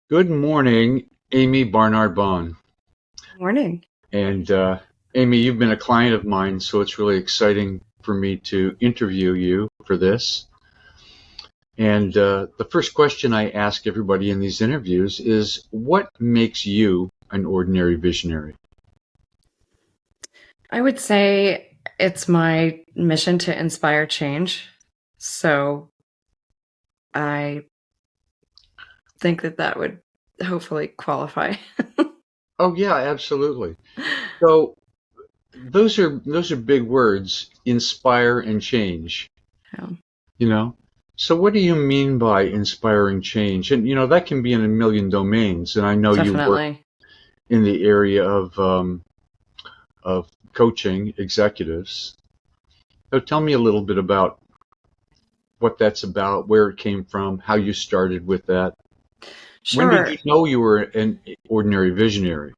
Good morning, Amii Barnard-Bahn. Morning. And Amy, you've been a client of mine, so it's really exciting for me to interview you for this. And the first question I ask everybody in these interviews is, what makes you an ordinary visionary? I would say it's my mission to inspire change. So I think that would hopefully qualify. Oh yeah, absolutely. So those are big words, inspire and change, Um, you know? So what do you mean by inspiring change? And that can be in a million domains. And I know you work Definitely. in the area of coaching executives. So tell me a little bit about what that's about, where it came from, how you started with that. When did Sure. you know you were an ordinary visionary?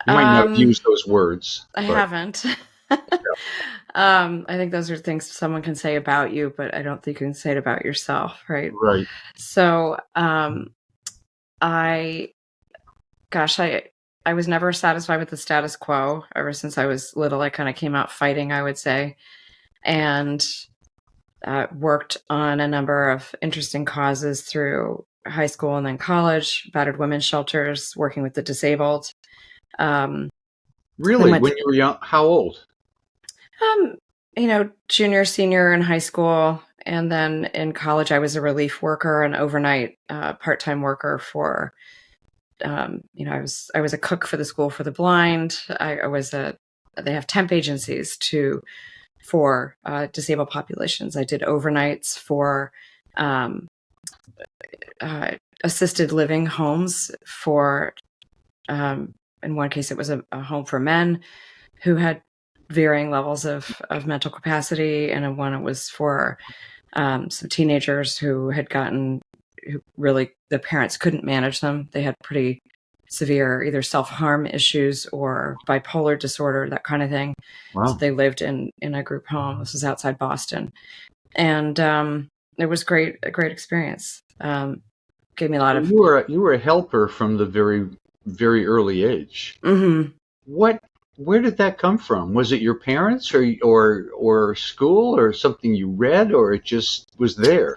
You might not Um, use those words, I but haven't. I think those are things someone can say about you, but I don't think you can say it about yourself, right? right. So, I, I was never satisfied with the status quo. Ever since I was little, I kind of came out fighting, I would say, and worked on a number of interesting causes through high school and then college, battered women's shelters, working with the disabled. Um, then Really? went When to, you were young? How old? um, junior, senior in high school. And then in college, I was a relief worker, an overnight part-time worker for, I was a cook for the School for the Blind. They have temp agencies for disabled populations. I did overnights for um, uh, assisted living homes for, in one case, it was a home for men who had varying levels of mental capacity, and in one it was for some teenagers who really, the parents couldn't manage them. They had pretty severe either self-harm issues or bipolar disorder, that kind of thing. So Wow. they lived in a group home. This was outside Boston. And it was a great experience. Gave me a lot So of. you were a helper from the very early age. Mhm. What Where did that come from? Was it your parents or school or something you read or it just was there?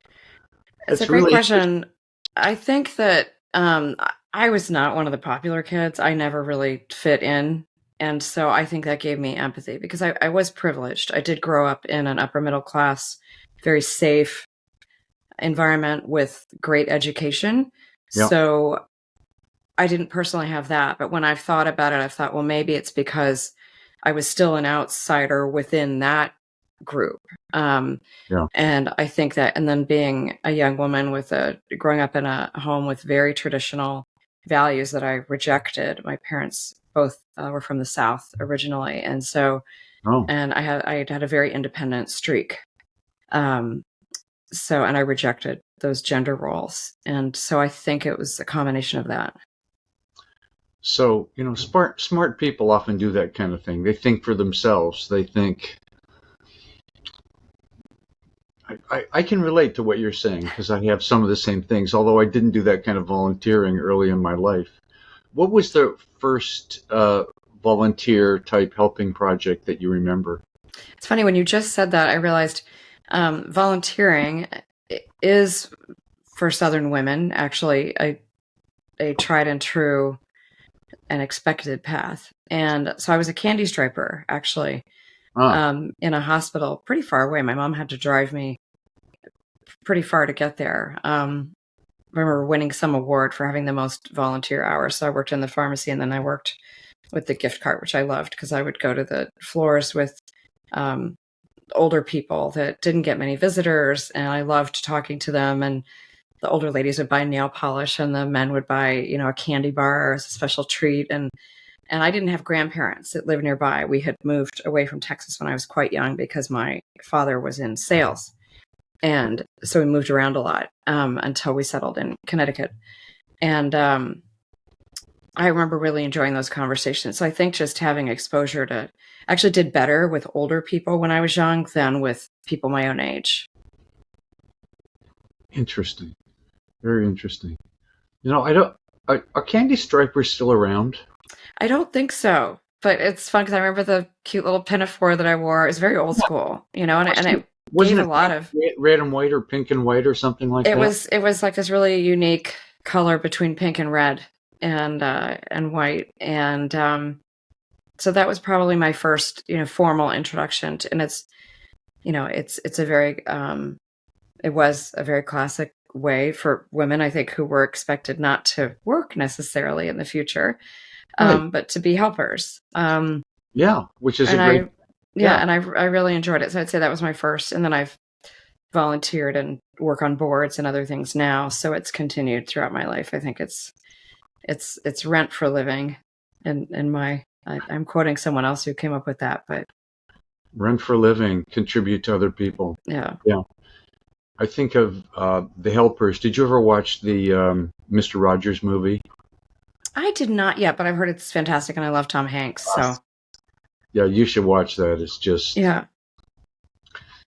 It's a That's great really interesting. question. I think that I was not one of the popular kids. I never really fit in. And so I think that gave me empathy because I was privileged. I did grow up in an upper middle class, very safe environment with great education. Yeah. So I didn't personally have that. But when I've thought about it, I've thought, well, maybe it's because I was still an outsider within that group. Um, Yeah. and I think that, and then being a young woman growing up in a home with very traditional values that I rejected. My parents both were from the South originally. Oh. And I had a very independent streak. Um, and I rejected those gender roles. And so I think it was a combination of that. So, smart people often do that kind of thing. They think for themselves. They think I can relate to what you're saying because I have some of the same things, although I didn't do that kind of volunteering early in my life. What was the first volunteer type helping project that you remember? It's funny when you just said that, I realized volunteering is for Southern women actually a tried and true and expected path. And so I was a candy striper actually Ah, in a hospital pretty far away. My mom had to drive me pretty far to get there. I remember winning some award for having the most volunteer hours. So I worked in the pharmacy and then I worked with the gift cart, which I loved because I would go to the floors with um, older people that didn't get many visitors, and I loved talking to them. And the older ladies would buy nail polish, and the men would buy, a candy bar as a special treat. And I didn't have grandparents that lived nearby. We had moved away from Texas when I was quite young because my father was in sales, and so we moved around a lot until we settled in Connecticut. And I remember really enjoying those conversations. So I think just having exposure to actually did better with older people when I was young than with people my own age. interesting. Very interesting. I don't. Are candy stripers still around? I don't think so, but it's fun because I remember the cute little pinafore that I wore. It was very old school, and it Wasn't gave a it lot of. red and white or pink and white or something like that? It was like this really unique color between pink and red and white, and so that was probably my first formal introduction to, and it's a very it was a very classic way for women, I think, who were expected not to work necessarily in the future, Right. but to be helpers. Yeah, which is a And great. Yeah. I really enjoyed it. So I'd say that was my first, and then I've volunteered and work on boards and other things now. So it's continued throughout my life. I think it's rent for living, and I'm quoting someone else who came up with that, but Rent for living, contribute to other people. yeah. Yeah. I think of The Helpers. Did you ever watch the Mr. Rogers movie? I did not yet, but I've heard it's fantastic, and I love Tom Hanks. So Yeah, you should watch that. It's just, yeah.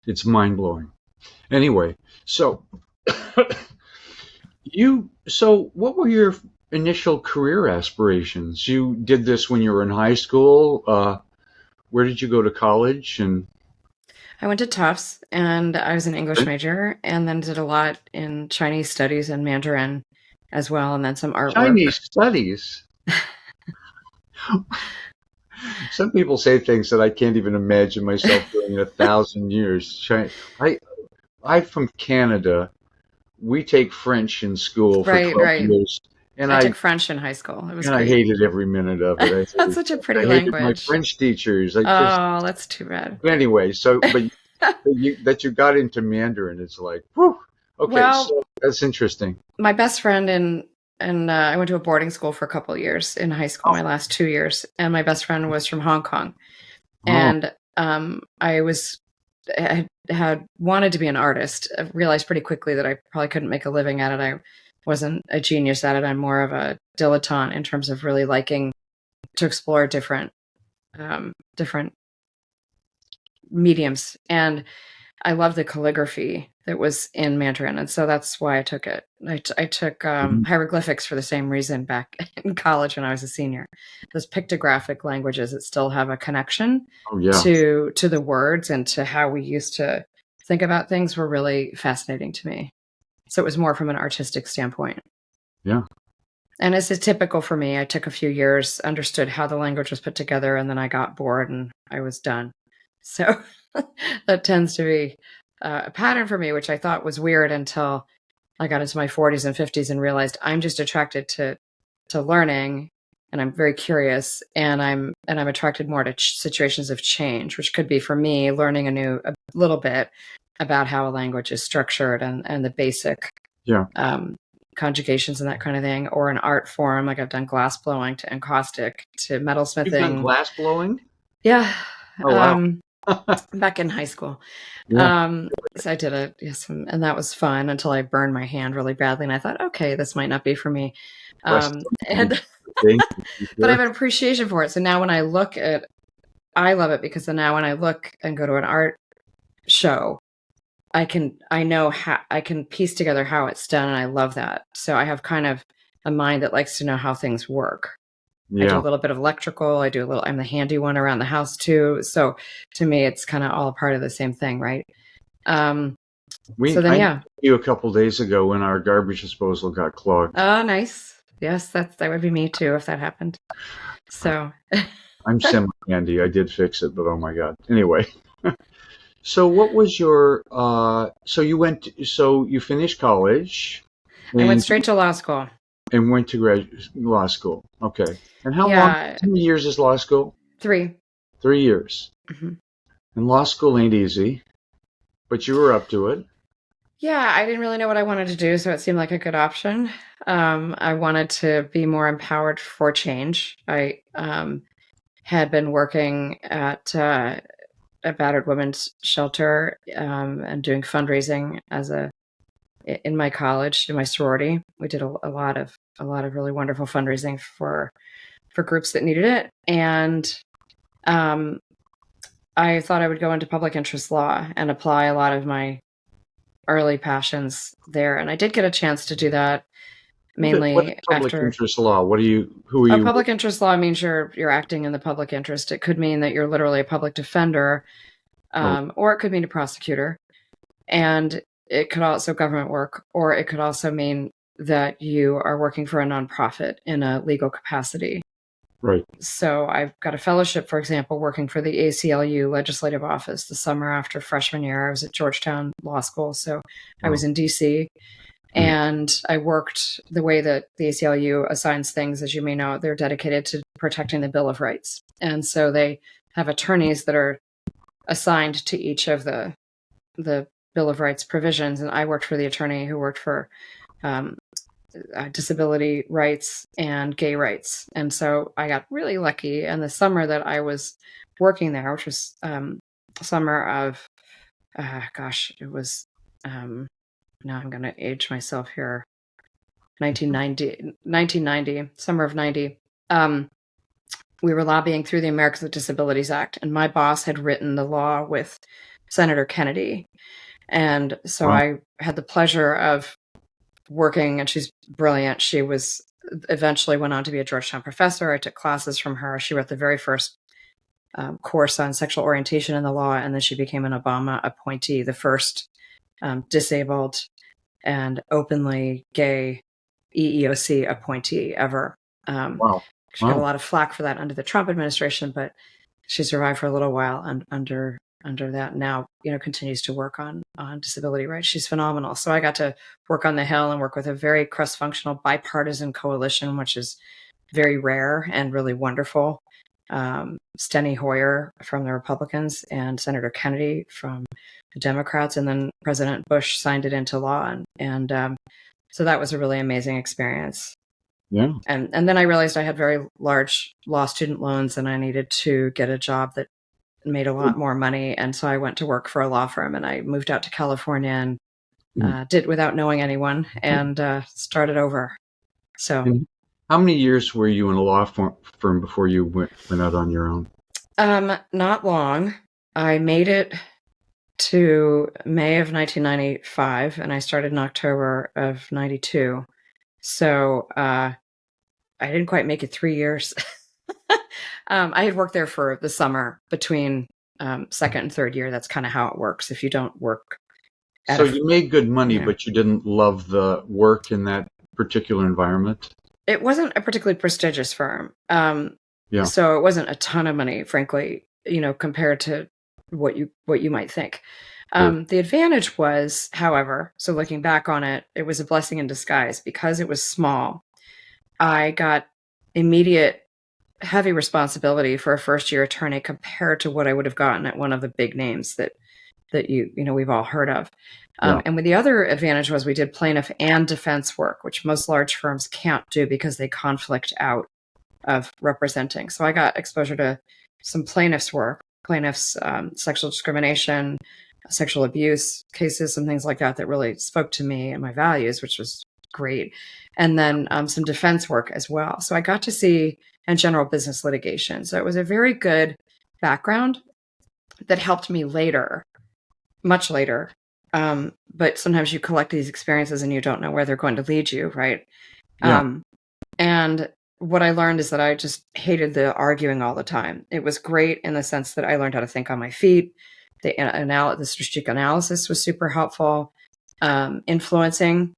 it's mind blowing. Anyway, so what were your initial career aspirations? You did this when you were in high school. Where did you go to college? And I went to Tufts, and I was an English major, and then did a lot in Chinese studies and Mandarin as well, and then some artwork. Chinese studies. Some people say things that I can't even imagine myself doing in 1,000 years. I'm from Canada. We take French in school for 12 years. And I took French in high school. It was great. I hated every minute of it. That's such a pretty language. My French teachers. That's too bad. Anyway, but you got into Mandarin. It's like, whew. Okay, well, so that's interesting. My best friend and I went to a boarding school for a couple of years in high school, my last 2 years, and my best friend was from Hong Kong, and I had wanted to be an artist. I realized pretty quickly that I probably couldn't make a living at it. I wasn't a genius at it. I'm more of a dilettante in terms of really liking to explore different mediums, and I love the calligraphy that was in Mandarin, and so that's why I took it. I took hieroglyphics for the same reason back in college when I was a senior. Those pictographic languages that still have a connection to the words and to how we used to think about things were really fascinating to me. So it was more from an artistic standpoint. Yeah. And as is typical for me, I took a few years, understood how the language was put together, and then I got bored and I was done. So that tends to be a pattern for me, which I thought was weird until I got into my 40s and 50s and realized I'm just attracted to learning, and I'm very curious, and I'm attracted more to situations of change, which could be for me learning a little bit about how a language is structured and the basic conjugations and that kind of thing, or an art form. Like I've done glass blowing to encaustic to metalsmithing. You've done glass blowing? Yeah. Oh, wow. Back in high school. So I did it, yes, and that was fun until I burned my hand really badly, and I thought, okay, this might not be for me. But I have an appreciation for it. So now when I look at, I love it because then now when I look and go to an art show, I know how I can piece together how it's done, and I love that. So I have kind of a mind that likes to know how things work. Yeah. I do a little bit of electrical. I'm the handy one around the house too. So to me, it's kind of all part of the same thing, right? I met you a couple days ago when our garbage disposal got clogged. Oh, nice. Yes, that would be me too if that happened. So I'm semi-handy. I did fix it, but oh my God. Anyway. So what was your, so you finished college. I went straight to law school. And went to law school. Okay. And how many years is law school? 3. 3 years. Mm-hmm. And law school ain't easy, but you were up to it. Yeah, I didn't really know what I wanted to do, so it seemed like a good option. I wanted to be more empowered for change. I had been working at a battered women's shelter and doing fundraising in my college, in my sorority. We did a lot of really wonderful fundraising for groups that needed it, and I thought I would go into public interest law and apply a lot of my early passions there. And I did get a chance to do that What is mainly public after interest law? Who are a you? public interest law means you're acting in the public interest. It could mean that you're literally a public defender, Oh, or it could mean a prosecutor, and it could also government work, or it could also mean that you are working for a nonprofit in a legal capacity. right. So I've got a fellowship, for example, working for the ACLU legislative office. The summer after freshman year, I was at Georgetown Law School, so I was Wow. in DC. Mm. And I worked the way that the ACLU assigns things, as you may know, they're dedicated to protecting the Bill of Rights. And so they have attorneys that are assigned to each of the Bill of Rights provisions. And I worked for the attorney who worked for disability rights and gay rights. And so I got really lucky. And the summer that I was working there, which was summer of, it was, now I'm going to age myself here, 1990, summer of 90. We were lobbying through the Americans with Disabilities Act, and my boss had written the law with Senator Kennedy. And so Wow. I had the pleasure of working, and she's brilliant. She was eventually went on to be a Georgetown professor. I took classes from her. She wrote the very first course on sexual orientation in the law, and then she became an Obama appointee, the first disabled and openly gay EEOC appointee ever. Wow. She got a lot of flack for that under the Trump administration, but she survived for a little while under that. Now, continues to work on disability rights. She's phenomenal. So I got to work on the Hill and work with a very cross-functional bipartisan coalition, which is very rare and really wonderful. Steny Hoyer from the Republicans and Senator Kennedy from the Democrats, and then President Bush signed it into law, and so that was a really amazing experience. Yeah. And then I realized I had very large law student loans, and I needed to get a job that made a lot more money. And so I went to work for a law firm, and I moved out to California and did without knowing anyone, and started over. So. And how many years were you in a law firm before you went out on your own? Not long. I made it to May of 1995, and I started in October of 92. So I didn't quite make it 3 years. I had worked there for the summer between second and third year. That's kind of how it works. If you don't work. So you made good money, Yeah. but you didn't love the work in that particular environment? It wasn't a particularly prestigious firm. Yeah. So it wasn't a ton of money, frankly, compared to what you might think. The advantage was, however, so looking back on it, it was a blessing in disguise because it was small. I got immediate heavy responsibility for a first year attorney compared to what I would have gotten at one of the big names that we've all heard of. And the other advantage was we did plaintiff and defense work, which most large firms can't do because they conflict out of representing. So I got exposure to some plaintiffs' sexual discrimination, sexual abuse cases, some things like that really spoke to me and my values, which was great. And then some defense work as well. So I got to see and general business litigation. So it was a very good background that helped me later, much later. But sometimes you collect these experiences and you don't know where they're going to lead you, right? Yeah. And what I learned is that I just hated the arguing all the time. It was great in the sense that I learned how to think on my feet. The strategic analysis was super helpful. Influencing,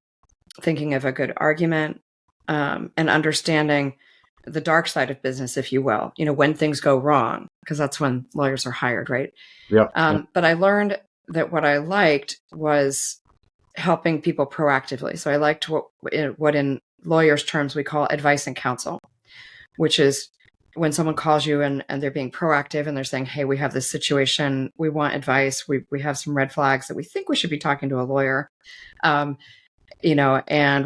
thinking of a good argument, and understanding the dark side of business, if you will, when things go wrong, because that's when lawyers are hired, right? Yeah. But I learned that what I liked was helping people proactively. So I liked what in lawyers' terms we call advice and counsel, which is when someone calls you and they're being proactive and they're saying, hey, we have this situation, we want advice, we have some red flags that we think we should be talking to a lawyer, and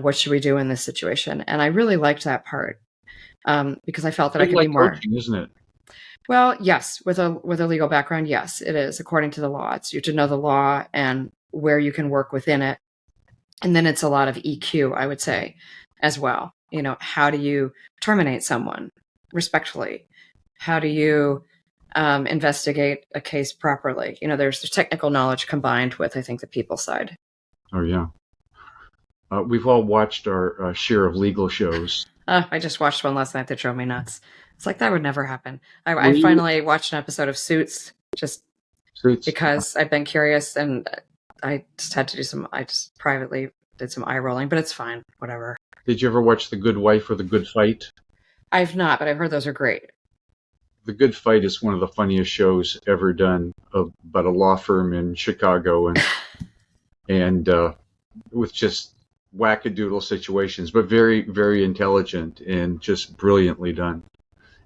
what should we do in this situation? And I really liked that part because I felt that I could be more. Coaching, isn't it? Well, yes, with a legal background, yes, it is according to the law. It's you to know the law and where you can work within it. And then it's a lot of EQ, I would say, as well. How do you terminate someone respectfully? How do you investigate a case properly? There's the technical knowledge combined with, I think, the people side. Oh, yeah. We've all watched our share of legal shows. I just watched one last night that drove me nuts. It's like that would never happen. Were I you finally watched an episode of Suits just Suits? because I've been curious, and I just had to do some. I just privately did some eye rolling, but it's fine. Whatever. Did you ever watch The Good Wife or The Good Fight? I've not, but I've heard those are great. The Good Fight is one of the funniest shows ever done about a law firm in Chicago, and with just wackadoodle situations, but very, very intelligent and just brilliantly done.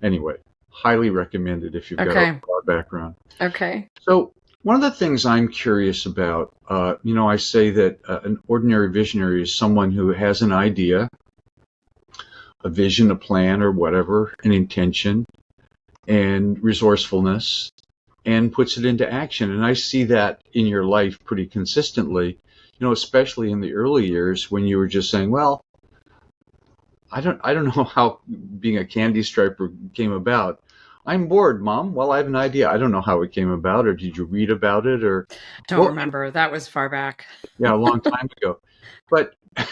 Anyway, highly recommended if you've got a law background. Okay. So one of the things I'm curious about, I say that an ordinary visionary is someone who has an idea, a vision, a plan, or whatever, an intention, and resourcefulness, and puts it into action. And I see that in your life pretty consistently, especially in the early years when you were just saying, well, I don't know how being a candy striper came about. I'm bored, Mom. Well, I have an idea. I don't know how it came about, or did you read about it, or don't remember. That was far back. Yeah, a long time ago. But do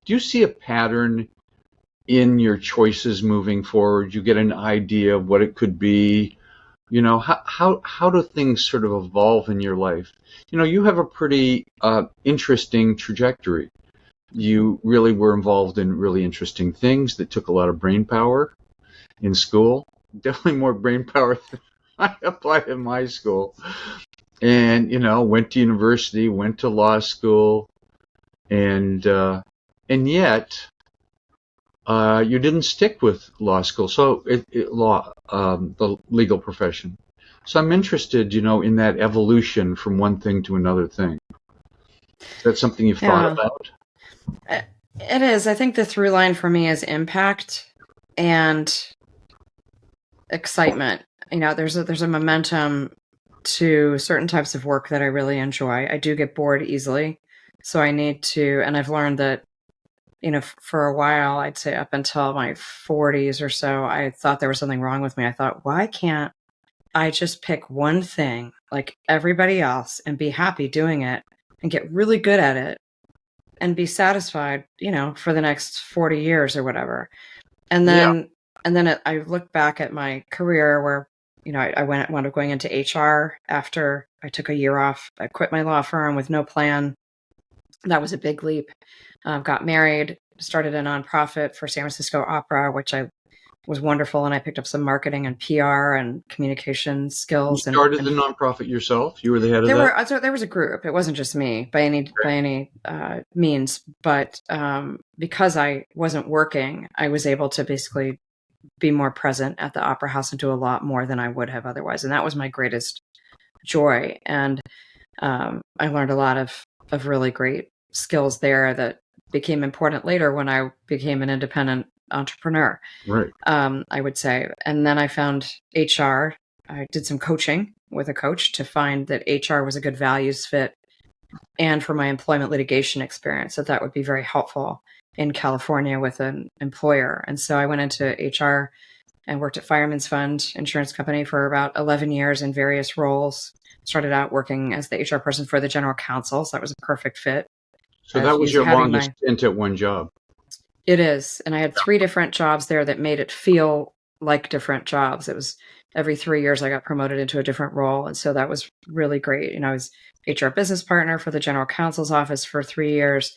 you see a pattern in your choices moving forward? You get an idea of what it could be. How do things sort of evolve in your life? You have a pretty interesting trajectory. You really were involved in really interesting things that took a lot of brain power in school. Definitely more brain power than I applied in my school. And, went to university, went to law school, and yet you didn't stick with law school, so the legal profession. So I'm interested, in that evolution from one thing to another thing. Is that something you've thought about? It is. I think the through line for me is impact and excitement. There's a momentum to certain types of work that I really enjoy. I do get bored easily, so I need to, and I've learned that, for a while, I'd say up until my 40s or so, I thought there was something wrong with me. I thought, why can't I just pick one thing like everybody else and be happy doing it and get really good at it and be satisfied, for the next 40 years or whatever. And then, I look back at my career where, I wound up going into HR after I took a year off. I quit my law firm with no plan. That was a big leap. Got married, started a nonprofit for San Francisco Opera, which was wonderful. And I picked up some marketing and PR and communication skills. You started the nonprofit yourself? You were the head of that? There was a group. It wasn't just me by any means. But because I wasn't working, I was able to basically be more present at the Opera House and do a lot more than I would have otherwise. And that was my greatest joy. And I learned a lot of really great skills there that became important later when I became an independent entrepreneur, right? I would say. And then I found HR. I did some coaching with a coach to find that HR was a good values fit, and for my employment litigation experience, that would be very helpful in California with an employer. And so I went into HR and worked at Fireman's Fund Insurance Company for about 11 years in various roles. Started out working as the HR person for the general counsel, so that was a perfect fit. So that was your longest stint at one job? It is. And I had 3 different jobs there that made it feel like different jobs. It was every 3 years I got promoted into a different role. And so that was really great. I was HR business partner for the general counsel's office for 3 years.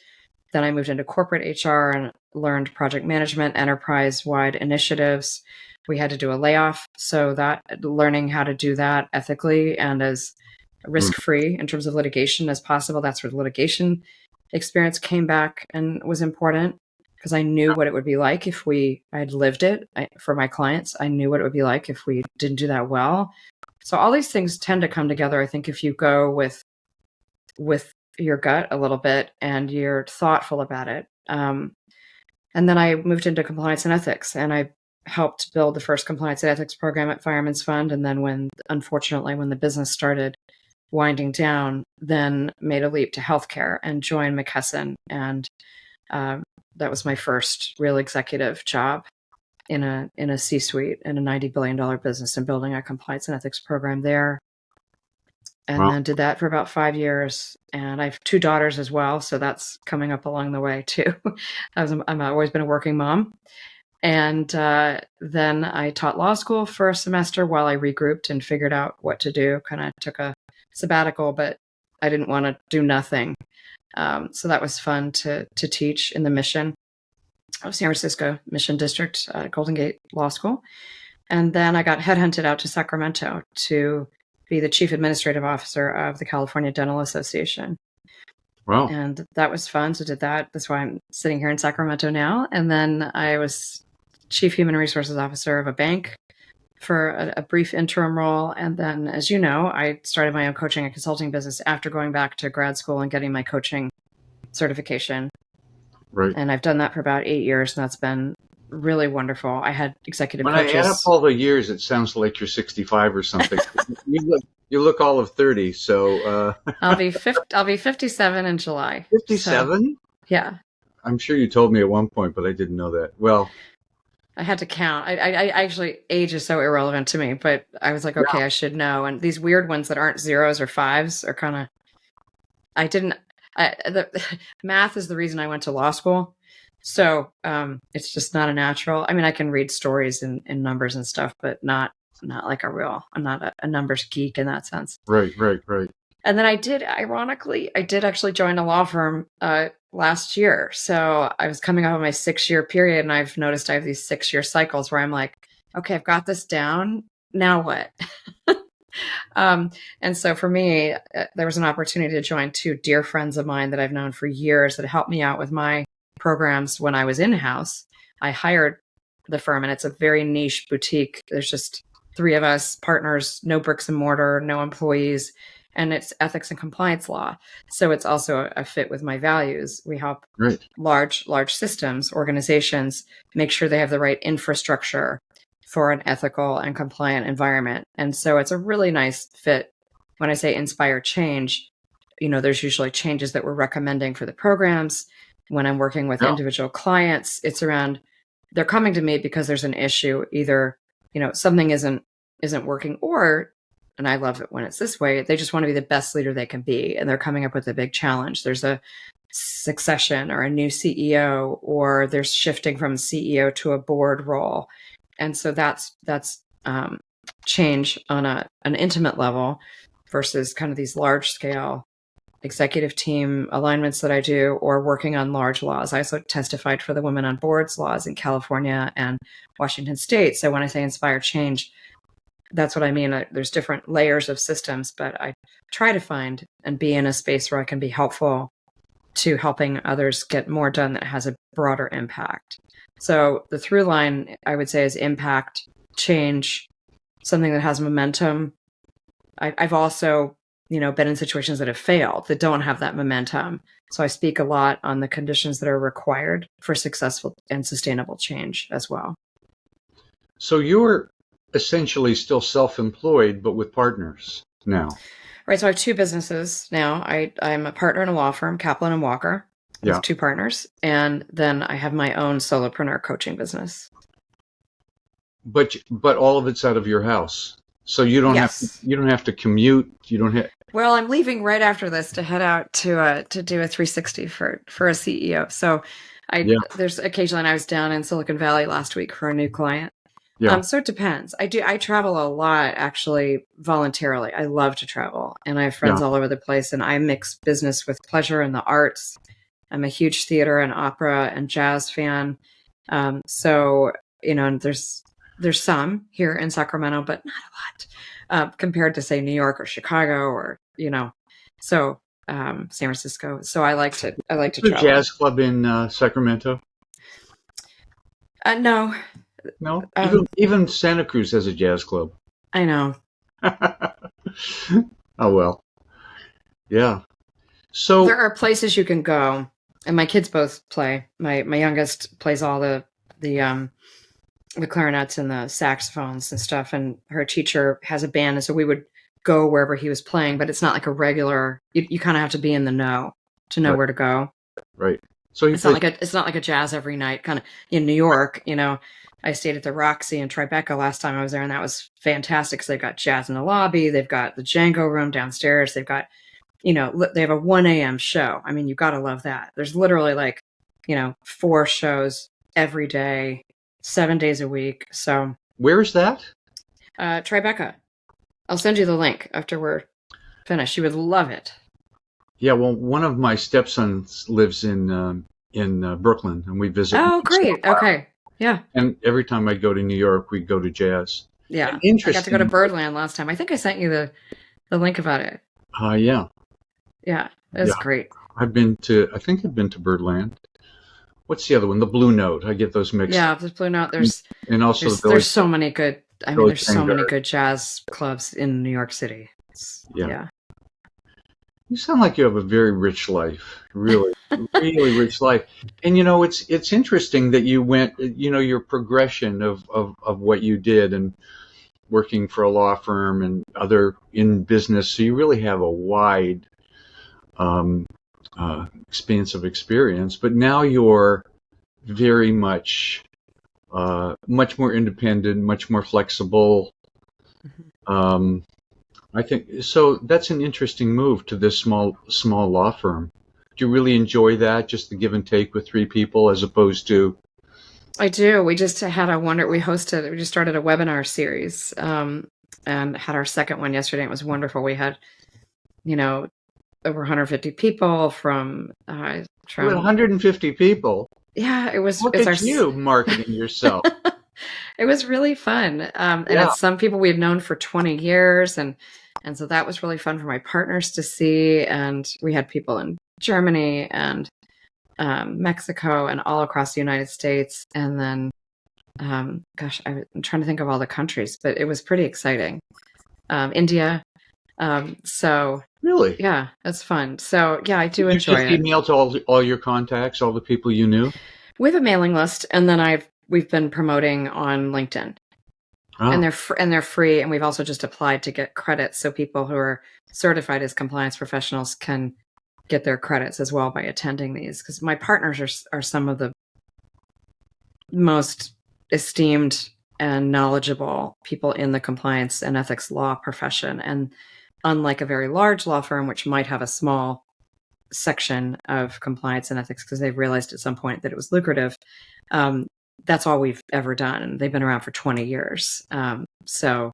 Then I moved into corporate HR and learned project management, enterprise-wide initiatives. We had to do a layoff. So that learning how to do that ethically and as risk-free in terms of litigation as possible, that's where the litigation experience came back and was important, because I knew what it would be like if I had lived it for my clients. I knew what it would be like if we didn't do that well. So all these things tend to come together, I think, if you go with your gut a little bit and you're thoughtful about it. And then I moved into compliance and ethics, and I helped build the first compliance and ethics program at Fireman's Fund. And then unfortunately, when the business started winding down, then made a leap to healthcare and joined McKesson. And that was my first real executive job in a C-suite in a $90 billion business, and building a compliance and ethics program there. and Well, then did that for about 5 years. And I have 2 daughters as well, so that's coming up along the way too. I'm always been a working mom. And then I taught law school for a semester while I regrouped and figured out what to do. Kind of took a sabbatical, but I didn't want to do nothing. So that was fun to teach in the Mission of San Francisco Mission District, Golden Gate Law School. And then I got headhunted out to Sacramento to be the chief administrative officer of the California Dental Association. wow. And that was fun. So did that. That's why I'm sitting here in Sacramento now. And then I was chief human resources officer of a bank for a brief interim role. And then, as you know, I started my own coaching and consulting business after going back to grad school and getting my coaching certification. Right. And I've done that for about 8 years, and that's been really wonderful. I had executive When coaches. I add up all the years, it sounds like you're 65 or something. you look all of 30, so I'll be 57 in July. 57? So, yeah. I'm sure you told me at one point, but I didn't know that. Well, I had to count. I actually, age is so irrelevant to me, but I was like, okay, yeah. I should know. And these weird ones that aren't zeros or fives are kind of, math is the reason I went to law school. So it's just not a natural. I mean, I can read stories and numbers and stuff, but not like I'm not a numbers geek in that sense. Right. And then I did actually join a law firm last year. So I was coming up on my 6-year period, and I've noticed I have these 6-year cycles where I'm like, okay, I've got this down. Now what? And so for me, there was an opportunity to join 2 dear friends of mine that I've known for years that helped me out with my programs when I was in-house. I hired the firm, and it's a very niche boutique. There's just 3 of us partners, no bricks and mortar, no employees, and it's ethics and compliance law. So it's also a fit with my values. We help large systems, organizations, make sure they have the right infrastructure for an ethical and compliant environment. And so it's a really nice fit. When I say inspire change, there's usually changes that we're recommending for the programs. When I'm working with individual clients, it's around, they're coming to me because there's an issue. Either, something isn't working, or, and I love it when it's this way, they just want to be the best leader they can be. And they're coming up with a big challenge. There's a succession or a new CEO, or there's shifting from CEO to a board role. And so that's change on an intimate level versus kind of these large scale executive team alignments that I do, or working on large laws. I also testified for the Women on Boards laws in California and Washington State. So when I say inspire change, that's what I mean. There's different layers of systems, but I try to find and be in a space where I can be helpful to helping others get more done that has a broader impact. So the through line, I would say, is impact, change, something that has momentum. I've also, been in situations that have failed, that don't have that momentum. So I speak a lot on the conditions that are required for successful and sustainable change as well. So you're essentially still self-employed, but with partners now. Right. So I have 2 businesses now. I'm a partner in a law firm, Kaplan and Walker, with 2 partners. And then I have my own solopreneur coaching business. But all of it's out of your house. So you don't have to commute. You don't have. Well, I'm leaving right after this to head out to do a 360 for a CEO. So there's occasionally, and I was down in Silicon Valley last week for a new client. Yeah. So it depends. I travel a lot, actually, voluntarily. I love to travel, and I have friends all over the place, and I mix business with pleasure and the arts. I'm a huge theater and opera and jazz fan. So, there's some here in Sacramento, but not a lot compared to, say, New York or Chicago or, so San Francisco. So I like to travel. A jazz club in Sacramento? No. No? Even Santa Cruz has a jazz club. I know. Oh, well. Yeah. So there are places you can go, and my kids both play. My youngest plays all the clarinets and the saxophones and stuff, and her teacher has a band, and so we would go wherever he was playing, but it's not like a regular, you kind of have to be in the know to know where to go. Right. So it's not like a jazz every night kind of in New York, I stayed at the Roxy in Tribeca last time I was there, and that was fantastic because they've got jazz in the lobby. They've got the Django room downstairs. They've got, they have a 1 a.m. show. I mean, you got to love that. There's literally 4 shows every day, 7 days a week. So where is that? Tribeca. I'll send you the link after we're finished. You would love it. Yeah, well, one of my stepsons lives in Brooklyn, and we visit. Oh, great. Okay. Yeah. And every time I go to New York, we go to jazz. Yeah. Interesting. I got to go to Birdland last time. I think I sent you the link about it. Yeah. Yeah. It was great. I think I've been to Birdland. What's the other one? The Blue Note. I get those mixed. Yeah, the Blue Note. There's so many good. I mean, there's so many good jazz clubs in New York City. Yeah. You sound like you have a very rich life. Really, really rich life. And it's interesting that you went. Your progression of what you did and working for a law firm and other in business. So you really have a wide expanse of experience. But now you're very much more independent, much more flexible. I think so. That's an interesting move to this small law firm. Do you really enjoy that? Just the give and take with 3 people, as opposed to? I do. We just had we just started a webinar series, and had our second one yesterday. It was wonderful. We had, over 150 people from 150 people. Yeah, it was. Look at you marketing yourself. It was really fun. And it's some people we had known for 20 years. And so that was really fun for my partners to see. And we had people in Germany and Mexico and all across the United States. And then, I'm trying to think of all the countries, but it was pretty exciting. India. So really, yeah, it's fun. So yeah, I do enjoy it. You just email to all your contacts, all the people you knew? We have a mailing list, and then we've been promoting on LinkedIn, and they're free. And we've also just applied to get credits, so people who are certified as compliance professionals can get their credits as well by attending these. Because my partners are some of the most esteemed and knowledgeable people in the compliance and ethics law profession. And unlike a very large law firm, which might have a small section of compliance and ethics because they've realized at some point that it was lucrative, that's all we've ever done. And they've been around for 20 years. So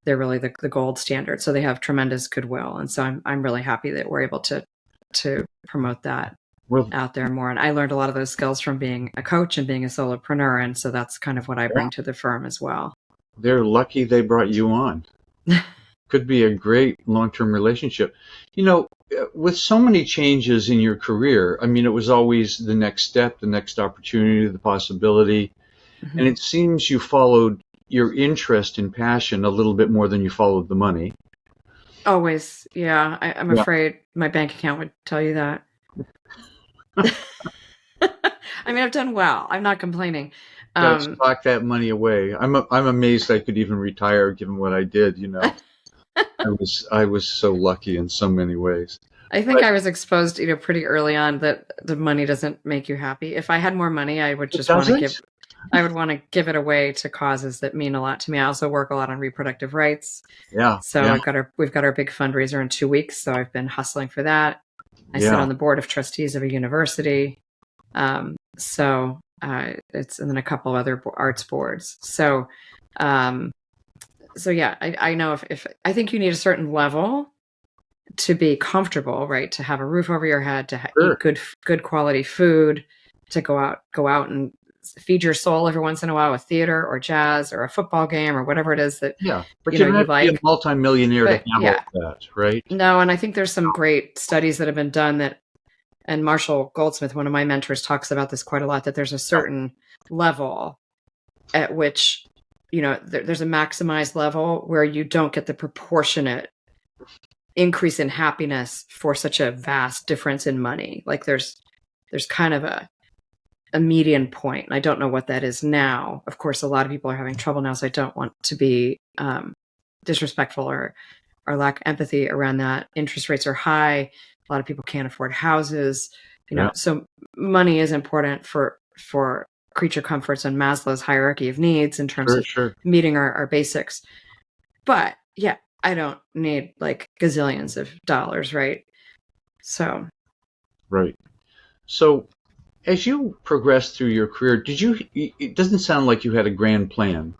they're really the gold standard. So they have tremendous goodwill. And so I'm really happy that we're able to promote that out there more. And I learned a lot of those skills from being a coach and being a solopreneur. And so that's kind of what I bring to the firm as well. They're lucky they brought you on. Could be a great long-term relationship. With so many changes in your career, I mean, it was always the next step, the next opportunity, the possibility. Mm-hmm. And it seems you followed your interest and passion a little bit more than you followed the money. Always. Yeah. I'm afraid my bank account would tell you that. I mean, I've done well. I'm not complaining. Stock that money away. I'm amazed I could even retire given what I did, I was so lucky in so many ways. I think I was exposed, pretty early on that the money doesn't make you happy. If I had more money, I would just want to give it away to causes that mean a lot to me. I also work a lot on reproductive rights. Yeah. So we've got our big fundraiser in 2 weeks. So I've been hustling for that. I sit on the board of trustees of a university. It's and then a couple of other arts boards. So yeah, I know if I think you need a certain level to be comfortable, right? To have a roof over your head, to eat good quality food, to go out and feed your soul every once in a while with theater or jazz or a football game or whatever it is that but you don't have to be a multimillionaire to have all that, right? No, and I think there's some great studies that have been done and Marshall Goldsmith, one of my mentors, talks about this quite a lot, that there's a certain level at which there's a maximized level where you don't get the proportionate increase in happiness for such a vast difference in money. Like there's kind of a median point. And I don't know what that is now. Of course, a lot of people are having trouble now, so I don't want to be disrespectful or lack empathy around that. Interest rates are high. A lot of people can't afford houses. So money is important for creature comforts and Maslow's hierarchy of needs in terms of Sure. meeting our basics. But yeah, I don't need like gazillions of dollars, right? So. Right. So as you progressed through your career, it doesn't sound like you had a grand plan.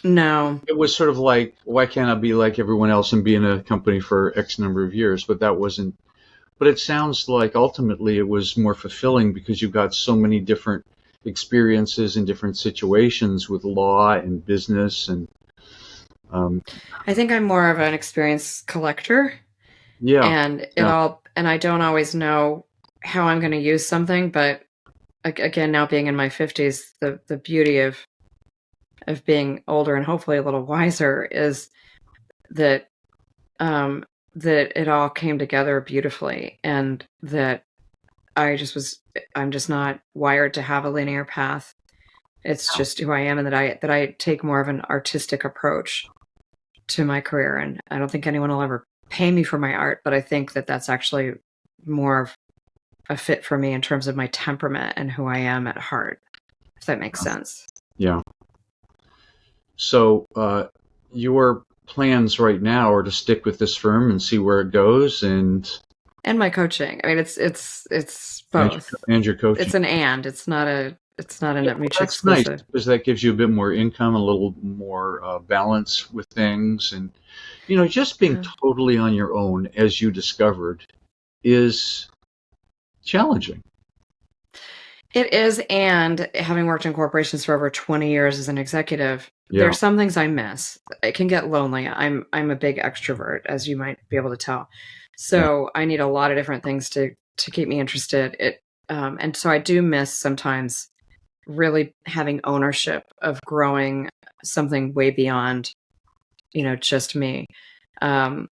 No. It was sort of like, why can't I be like everyone else and be in a company for X number of years? But it sounds like ultimately it was more fulfilling because you got so many different experiences in different situations with law and business and I think I'm more of an experience collector. And I don't always know how I'm going to use something, but again, now being in my 50s, the beauty of being older and hopefully a little wiser is that that it all came together beautifully, and that I'm just not wired to have a linear path. It's just who I am, and that I take more of an artistic approach to my career. And I don't think anyone will ever pay me for my art, but I think that that's actually more of a fit for me in terms of my temperament and who I am at heart, if that makes sense. Yeah. So your plans right now are to stick with this firm and see where it goes, and my coaching. I mean, it's both. And your coaching. It's an and. It's not a mutually exclusive. That's nice because that gives you a bit more income, a little more balance with things, and just being totally on your own, as you discovered, is challenging. It is, and having worked in corporations for over 20 years as an executive, there are some things I miss. It can get lonely. I'm a big extrovert, as you might be able to tell. So I need a lot of different things to keep me interested. And so I do miss sometimes really having ownership of growing something way beyond, just me, and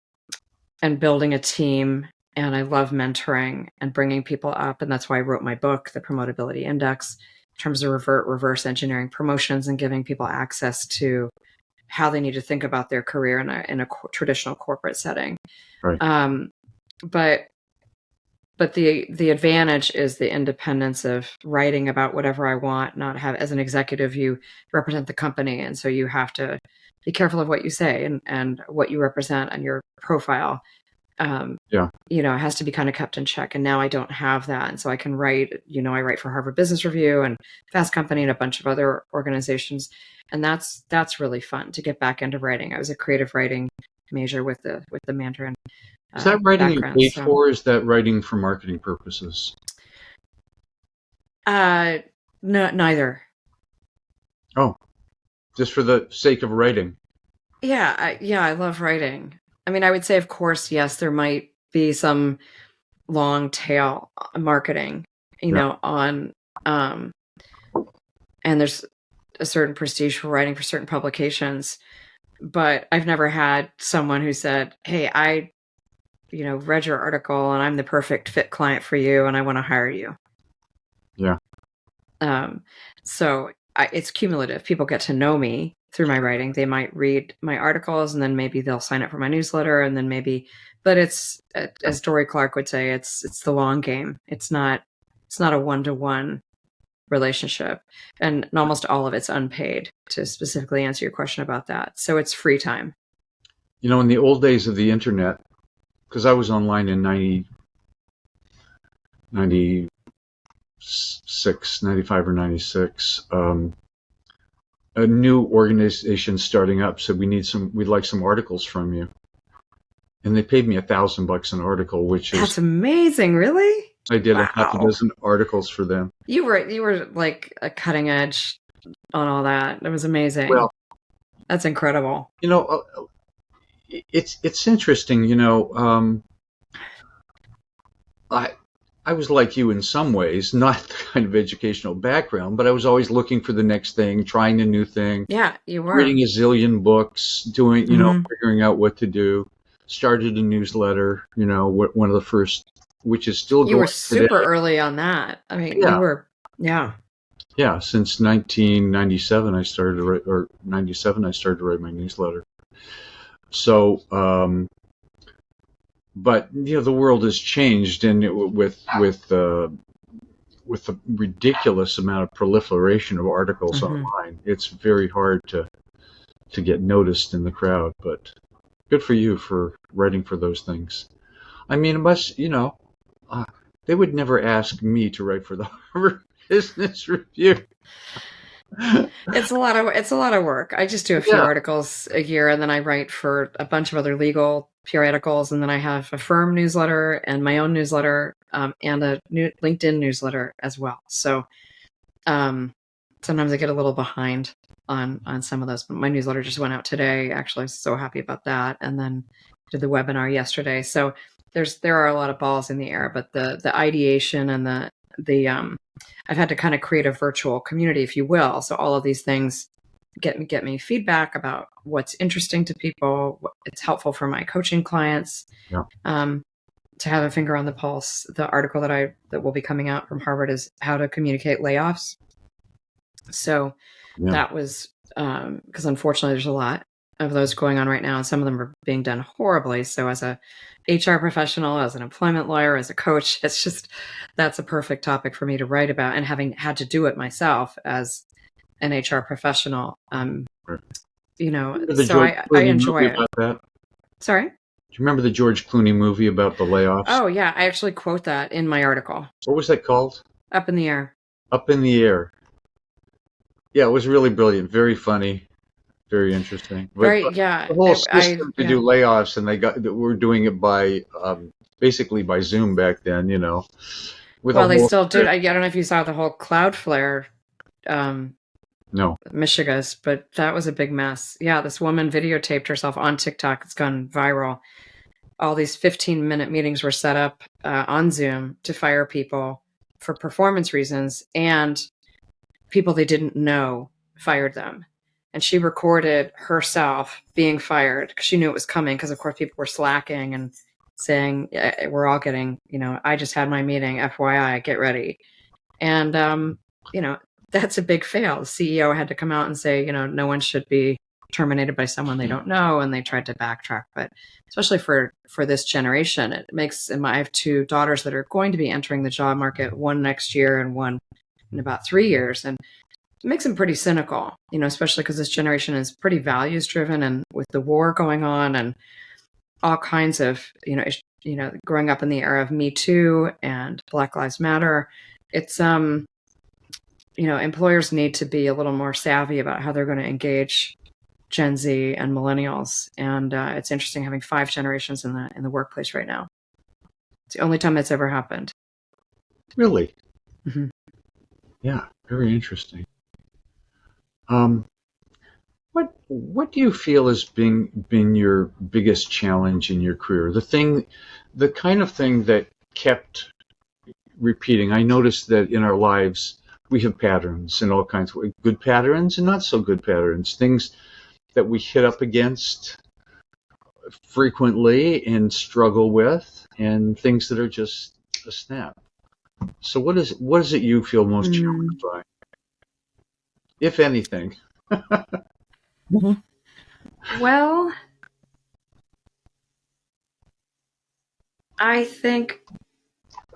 building a team. And I love mentoring and bringing people up. And that's why I wrote my book, The Promotability Index, in terms of reverse engineering promotions and giving people access to how they need to think about their career in a traditional corporate setting. Right. But the advantage is the independence of writing about whatever I want, not have, as an executive, you represent the company. And so you have to be careful of what you say and what you represent and your profile. It has to be kind of kept in check. And now I don't have that. And so I can write, I write for Harvard Business Review and Fast Company and a bunch of other organizations. And that's really fun to get back into writing. I was a creative writing major with the Mandarin. Is that writing you paid for, or is that writing for marketing purposes? No, neither. Oh, just for the sake of writing. Yeah, I love writing. I mean, I would say, of course, yes, there might be some long tail marketing, on, and there's a certain prestige for writing for certain publications, but I've never had someone who said, hey, I read your article and I'm the perfect fit client for you and I want to hire you. Yeah. So it's cumulative. People get to know me through my writing. They might read my articles and then maybe they'll sign up for my newsletter and then but it's, as Dory Clark would say, it's the long game. It's not a one-to-one relationship, and almost all of it's unpaid, to specifically answer your question about that. So it's free time. In the old days of the internet, because I was online in 95 or 96, a new organization starting up said, we'd like some articles from you. And they paid me $1,000 an article, that's amazing. Really? I did a half a dozen articles for them. You were like a cutting edge on all that. It was amazing. Well, that's incredible. It's interesting. I was like you in some ways, not the kind of educational background, but I was always looking for the next thing, trying a new thing. Yeah, you were. Reading a zillion books, doing, figuring out what to do. Started a newsletter, one of the first, which is still going. You were super early on that. I mean, you were, yeah. Yeah, since 1997, I started to write, or 97, I started to write my newsletter. So, but the world has changed, and with with the ridiculous amount of proliferation of articles Mm-hmm. online, it's very hard to get noticed in the crowd. But good for you for writing for those things. I mean, unless, they would never ask me to write for the Harvard Business Review. It's a lot of work. I just do a few Yeah. articles a year, and then I write for a bunch of other legal periodicals, and then I have a firm newsletter and my own newsletter, and a new LinkedIn newsletter as well. So sometimes I get a little behind on some of those, but my newsletter just went out today. Actually, I was so happy about that, and then did the webinar yesterday. So there are a lot of balls in the air, but the ideation and the I've had to kind of create a virtual community, if you will. So all of these things get me feedback about what's interesting to people. It's helpful for my coaching clients. Yeah. To have a finger on the pulse. The article that will be coming out from Harvard is how to communicate layoffs. So that was because unfortunately there's a lot of those going on right now, and some of them are being done horribly. So as a HR professional, as an employment lawyer, as a coach, that's a perfect topic for me to write about. And having had to do it myself as an HR professional, Right. So I enjoy it. About that? Sorry? Do you remember the George Clooney movie about the layoffs? Oh, yeah. I actually quote that in my article. What was that called? Up in the Air. Up in the Air. Yeah, it was really brilliant. Very funny. Very interesting. But yeah. The whole system to do layoffs, and we're doing it by basically by Zoom back then, They still do. I don't know if you saw the whole Cloudflare no. Michigas, but that was a big mess. Yeah, this woman videotaped herself on TikTok. It's gone viral. All these 15-minute meetings were set up on Zoom to fire people for performance reasons, and people they didn't know fired them. And she recorded herself being fired because she knew it was coming, because, of course, people were slacking and saying, we're all getting, I just had my meeting, FYI, get ready. And, that's a big fail. The CEO had to come out and say, no one should be terminated by someone they don't know. And they tried to backtrack. But especially for this generation, I have two daughters that are going to be entering the job market, one next year and one in about 3 years. And it makes them pretty cynical, especially because this generation is pretty values driven, and with the war going on and all kinds of, growing up in the era of Me Too and Black Lives Matter, it's, employers need to be a little more savvy about how they're going to engage Gen Z and millennials. And it's interesting having 5 generations in the workplace right now. It's the only time that's ever happened. Really? Mm-hmm. Yeah, very interesting. What do you feel has been your biggest challenge in your career? The kind of thing that kept repeating. I noticed that in our lives we have patterns and all kinds of good patterns and not so good patterns. Things that we hit up against frequently and struggle with, and things that are just a snap. So what is it you feel most challenged by, if anything? Well, I think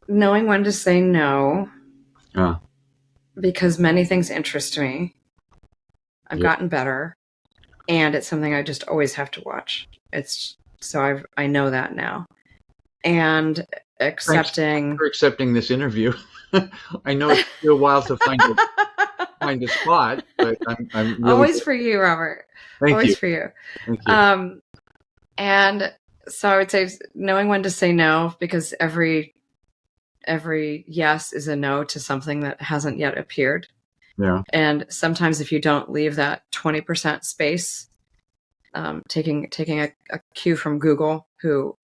knowing when to say no, because many things interest me. I've gotten better, and it's something I just always have to watch. I know that now. And accepting... Thanks for accepting this interview. I know it took a while to find a spot, but I'm really always for you, Robert. Always for you. Thank you. And so I would say knowing when to say no, because every yes is a no to something that hasn't yet appeared. Yeah. And sometimes if you don't leave that 20% space, taking a cue from Google, who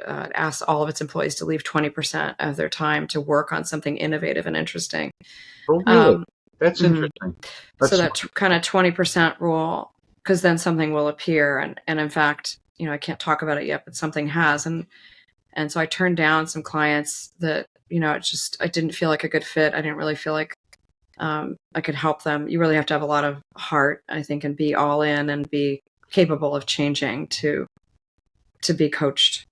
asks all of its employees to leave 20% of their time to work on something innovative and interesting. Oh, really? That's interesting. So that kind of 20% rule, because then something will appear. And in fact, I can't talk about it yet, but something has. And so I turned down some clients that, I didn't feel like a good fit. I didn't really feel like I could help them. You really have to have a lot of heart, I think, and be all in and be capable of changing to be coached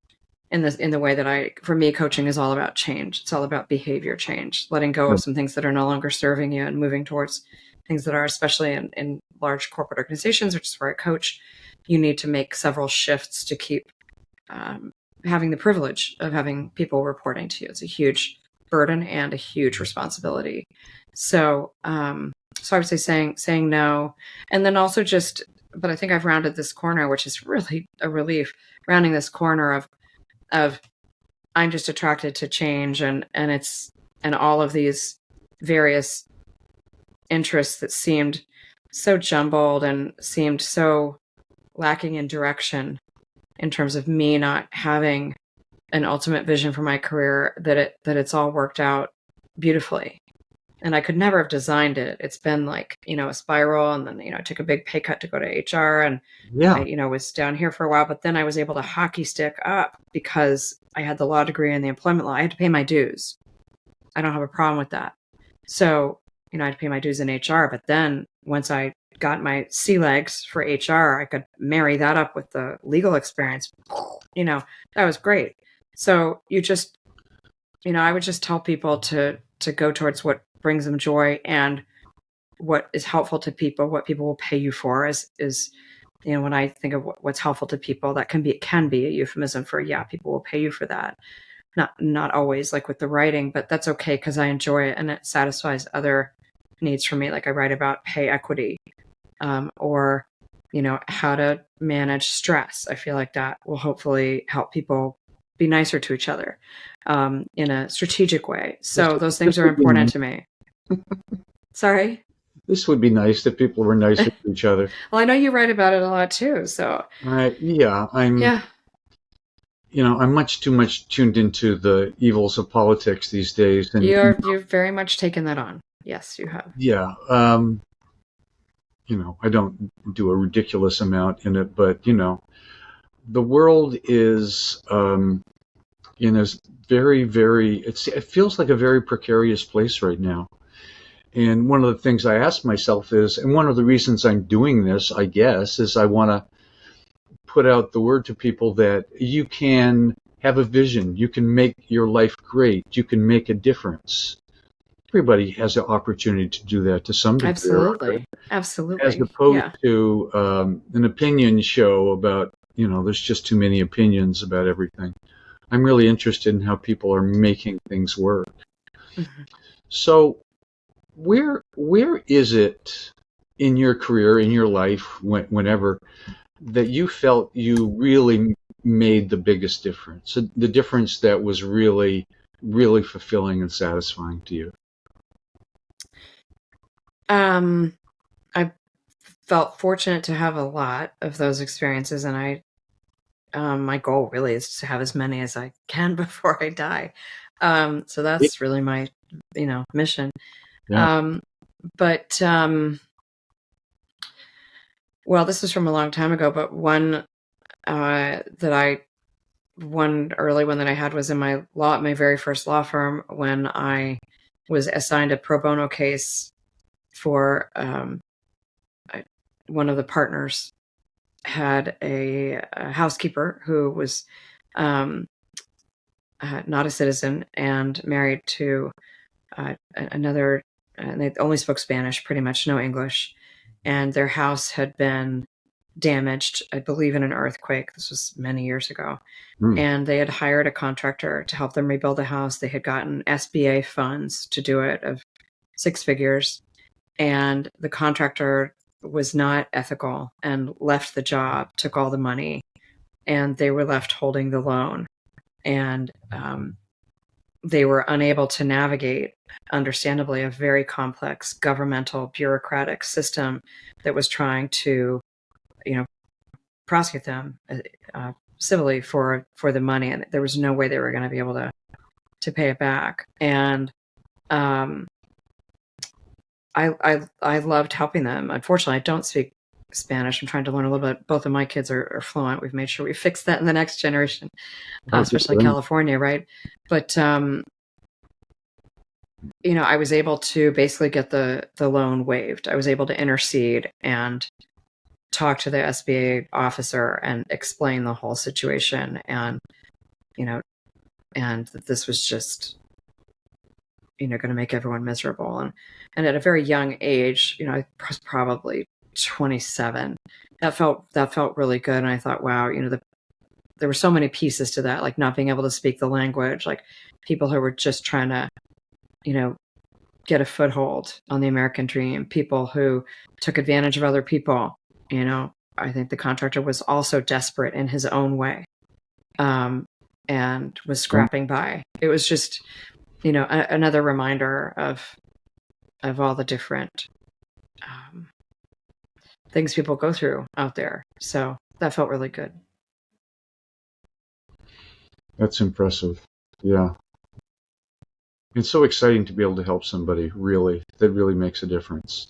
in the way that for me, coaching is all about change. It's all about behavior change, letting go of some things that are no longer serving you and moving towards things that are, especially in large corporate organizations, which is where I coach. You need to make several shifts to keep having the privilege of having people reporting to you. It's a huge burden and a huge responsibility. So I would say saying no, and then also but I think I've rounded this corner, which is really a relief, rounding this corner of I'm just attracted to change and all of these various interests that seemed so jumbled and seemed so lacking in direction in terms of me not having an ultimate vision for my career, that it's all worked out beautifully. And I could never have designed it. It's been like, a spiral. And then, I took a big pay cut to go to HR, and I, was down here for a while, but then I was able to hockey stick up because I had the law degree and the employment law. I had to pay my dues. I don't have a problem with that. So, I had to pay my dues in HR, but then once I got my sea legs for HR, I could marry that up with the legal experience. That was great. So I would just tell people to go towards what brings them joy and what is helpful to people, what people will pay you for is when I think of what's helpful to people, that can be a euphemism for, people will pay you for that. Not always, like with the writing, but that's okay because I enjoy it and it satisfies other needs for me. Like I write about pay equity, or how to manage stress. I feel like that will hopefully help people be nicer to each other in a strategic way. So those things are important to me. Sorry? This would be nice if people were nicer to each other. Well, I know you write about it a lot too, so. I'm much too much tuned into the evils of politics these days. And you've very much taken that on. Yes, you have. Yeah. I don't do a ridiculous amount in it, but, the world is in a very, very, it feels like a very precarious place right now. And one of the things I ask myself is, and one of the reasons I'm doing this, I guess, is I want to put out the word to people that you can have a vision. You can make your life great. You can make a difference. Everybody has an opportunity to do that to some degree. Absolutely. Absolutely. As opposed to an opinion show about, there's just too many opinions about everything. I'm really interested in how people are making things work. Mm-hmm. So where is it in your career, in your life, whenever, that you felt you really made the biggest difference, the difference that was really, really fulfilling and satisfying to you? I felt fortunate to have a lot of those experiences, and my goal really is to have as many as I can before I die. So that's really my, mission. Yeah. Well, this was from a long time ago, but one early one that I had was in my very first law firm, when I was assigned a pro bono case for one of the partners had a housekeeper who was not a citizen and married to another, and they only spoke Spanish, pretty much no English, and their house had been damaged, I believe, in an earthquake. This was many years ago. And they had hired a contractor to help them rebuild the house. They had gotten SBA funds to do it of 6 figures. And the contractor was not ethical and left the job, took all the money, and they were left holding the loan. And they were unable to navigate, understandably, a very complex governmental bureaucratic system that was trying to, prosecute them civilly for the money. And there was no way they were going to be able to pay it back. And I loved helping them. Unfortunately, I don't speak Spanish. I'm trying to learn a little bit. Both of my kids are fluent. We've made sure we fix that in the next generation, especially California, right? But I was able to basically get the loan waived. I was able to intercede and talk to the SBA officer and explain the whole situation. And you know, and that this was just, going to make everyone miserable. And at a very young age, I was probably 27. That felt really good. And I thought, wow, there were so many pieces to that, like not being able to speak the language, like people who were just trying to, get a foothold on the American dream, people who took advantage of other people. I think the contractor was also desperate in his own way, and was scrapping by. It was just, another reminder of all the different things people go through out there. So that felt really good. That's impressive. Yeah. It's so exciting to be able to help somebody, really. That really makes a difference.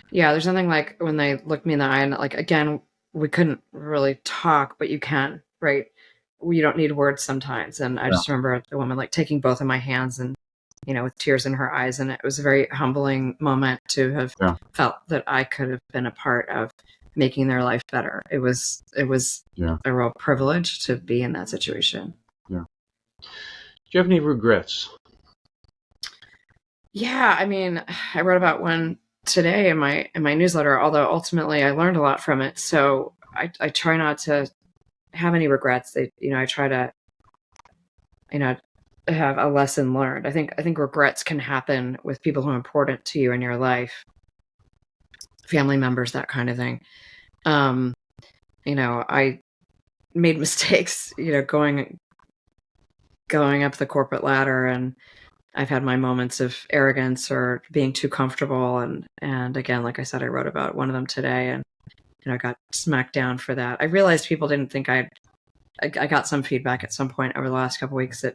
Yeah, there's nothing like when they look me in the eye and, like, again, we couldn't really talk, but you can, right? You don't need words sometimes. And I just remember the woman, like, taking both of my hands and, with tears in her eyes. And it was a very humbling moment to have felt that I could have been a part of making their life better. It was a real privilege to be in that situation. Yeah. Do you have any regrets? Yeah, I mean, I wrote about one today in my newsletter, although ultimately I learned a lot from it. So I try not to have any regrets. I try to, have a lesson learned. I think regrets can happen with people who are important to you in your life, family members, that kind of thing. I made mistakes, going up the corporate ladder, and I've had my moments of arrogance or being too comfortable. And again, like I said, I wrote about one of them today, and, I got smacked down for that. I realized people didn't think I got some feedback at some point over the last couple of weeks that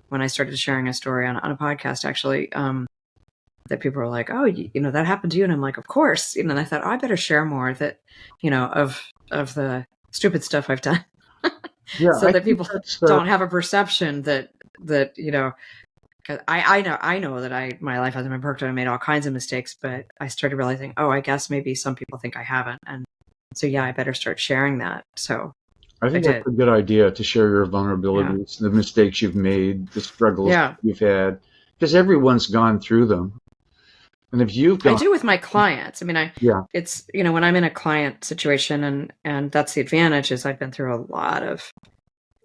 when I started sharing a story on a podcast, actually, that people were like, oh, that happened to you. And I'm like, of course, and I thought, oh, I better share more that, of the stupid stuff I've done. Yeah, so that people don't have a perception that, I know that my life hasn't been perfect. I made all kinds of mistakes, but I started realizing, oh, I guess maybe some people think I haven't. And so, yeah, I better start sharing that. So I think that's a good idea, to share your vulnerabilities, the mistakes you've made, the struggles you've had, because everyone's gone through them. And if you've I do with my clients. I mean, it's, when I'm in a client situation, and that's the advantage, is I've been through a lot of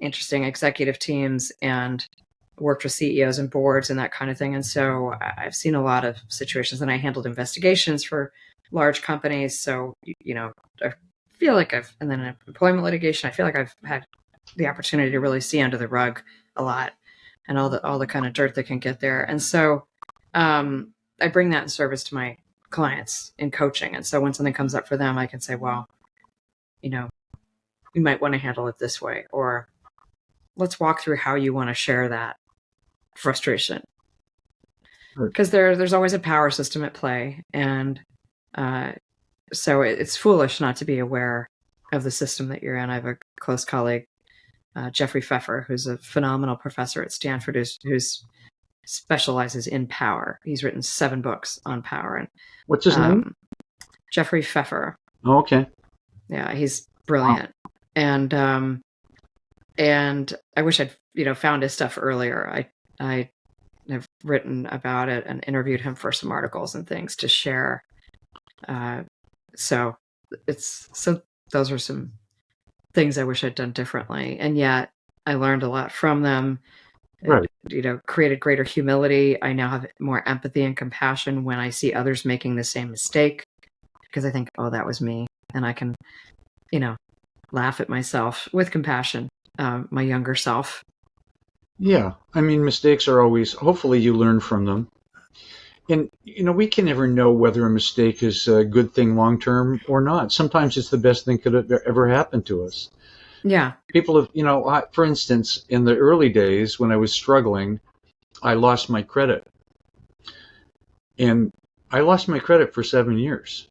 interesting executive teams and worked with CEOs and boards and that kind of thing. And so I've seen a lot of situations, and I handled investigations for large companies. So, I feel like and then in employment litigation, I feel like I've had the opportunity to really see under the rug a lot, and all the kind of dirt that can get there. And so, I bring that in service to my clients in coaching. And so when something comes up for them, I can say, well, you might want to handle it this way, or let's walk through how you want to share that frustration. Because there's always a power system at play. And so it's foolish not to be aware of the system that you're in. I have a close colleague, Jeffrey Pfeffer, who's a phenomenal professor at Stanford, who's specializes in power. He's written 7 books on power. And what's his name? Jeffrey Pfeffer. Oh, okay. Yeah, he's brilliant. Wow. And I wish I'd found his stuff earlier. I have written about it and interviewed him for some articles and things to share. So those are some things I wish I'd done differently, and yet I learned a lot from them. Right. Created greater humility. I now have more empathy and compassion when I see others making the same mistake, because I think, oh, that was me. And I can, laugh at myself with compassion, my younger self. Yeah. I mean, mistakes are always, hopefully you learn from them. And, we can never know whether a mistake is a good thing long-term or not. Sometimes it's the best thing could have ever happened to us. Yeah. People have, for instance, in the early days when I was struggling, I lost my credit. And I lost my credit for 7 years.